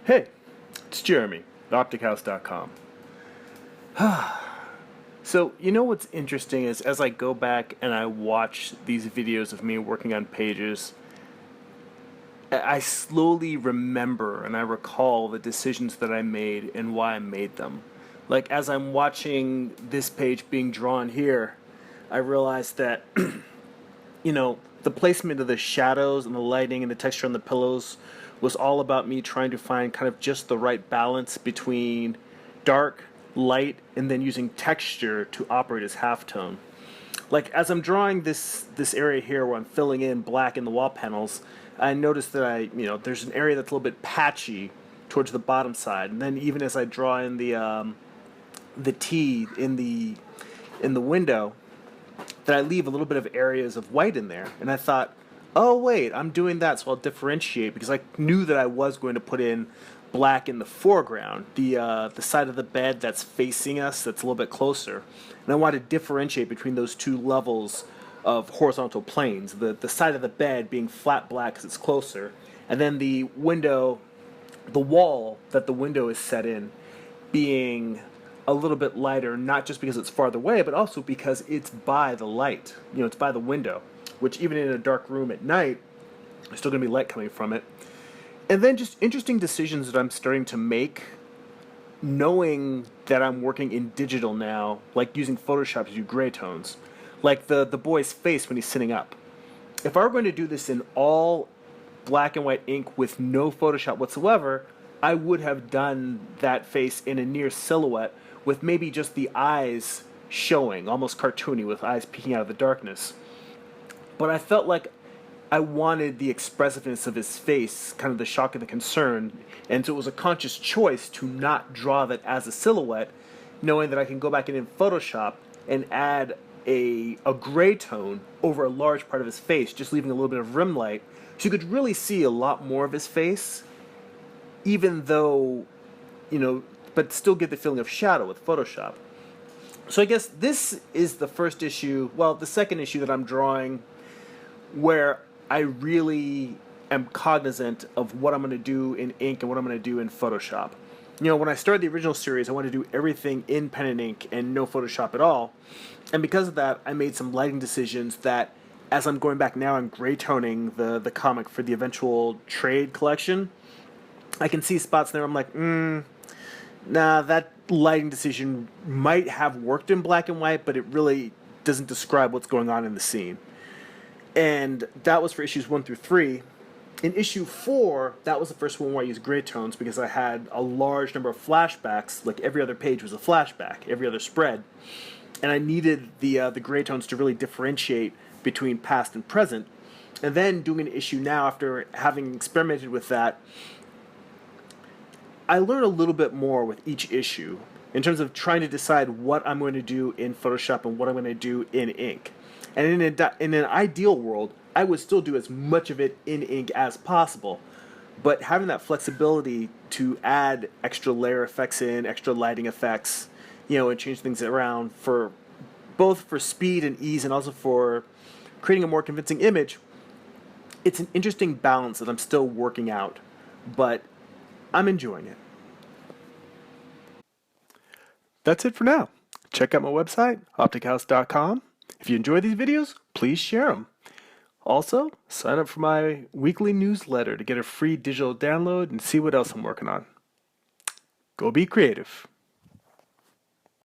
Hey, it's Jeremy, optichouse.com. So, you know what's interesting is as I go back and I watch these videos of me working on pages, I slowly remember and I recall the decisions that I made and why I made them. Like, as I'm watching this page being drawn here, I realize that, the placement of the shadows and the lighting and the texture on the pillows was all about me trying to find kind of just the right balance between dark, light, and then using texture to operate as halftone. Like as I'm drawing this area here where I'm filling in black in the wall panels, I notice that there's an area that's a little bit patchy towards the bottom side, and then even as I draw in the T in the window, that I leave a little bit of areas of white in there. And I thought, oh wait, I'm doing that so I'll differentiate, because I knew that I was going to put in black in the foreground, the side of the bed that's facing us, that's a little bit closer. And I wanted to differentiate between those two levels of horizontal planes, the side of the bed being flat black because it's closer, and then the window, the wall that the window is set in, being a little bit lighter, not just because it's farther away, but also because it's by the light. It's by the window, which even in a dark room at night, there's still going to be light coming from it. And then just interesting decisions that I'm starting to make, knowing that I'm working in digital now, like using Photoshop to do gray tones. Like the boy's face when he's sitting up. If I were going to do this in all black and white ink with no Photoshop whatsoever, I would have done that face in a near silhouette with maybe just the eyes showing, almost cartoony, with eyes peeking out of the darkness. But I felt like I wanted the expressiveness of his face, kind of the shock and the concern, and so it was a conscious choice to not draw that as a silhouette, knowing that I can go back in Photoshop and add a gray tone over a large part of his face, just leaving a little bit of rim light, so you could really see a lot more of his face, even though, but still get the feeling of shadow with Photoshop. So I guess this is the first issue, the second issue that I'm drawing where I really am cognizant of what I'm going to do in ink and what I'm going to do in Photoshop. When I started the original series, I wanted to do everything in pen and ink and no Photoshop at all. And because of that, I made some lighting decisions that, as I'm going back now and gray toning the comic for the eventual trade collection, I can see spots there I'm like, nah, that lighting decision might have worked in black and white, but it really doesn't describe what's going on in the scene. And that was for issues 1 through 3. In issue 4, that was the first one where I used gray tones because I had a large number of flashbacks. Like every other page was a flashback, every other spread. And I needed the gray tones to really differentiate between past and present. And then doing an issue now, after having experimented with that, I learned a little bit more with each issue in terms of trying to decide what I'm going to do in Photoshop and what I'm going to do in ink. And in an ideal world, I would still do as much of it in ink as possible. But having that flexibility to add extra layer effects in, extra lighting effects, and change things around for both for speed and ease and also for creating a more convincing image, it's an interesting balance that I'm still working out. But I'm enjoying it. That's it for now. Check out my website, optichouse.com. If you enjoy these videos, please share them. Also, sign up for my weekly newsletter to get a free digital download and see what else I'm working on. Go be creative.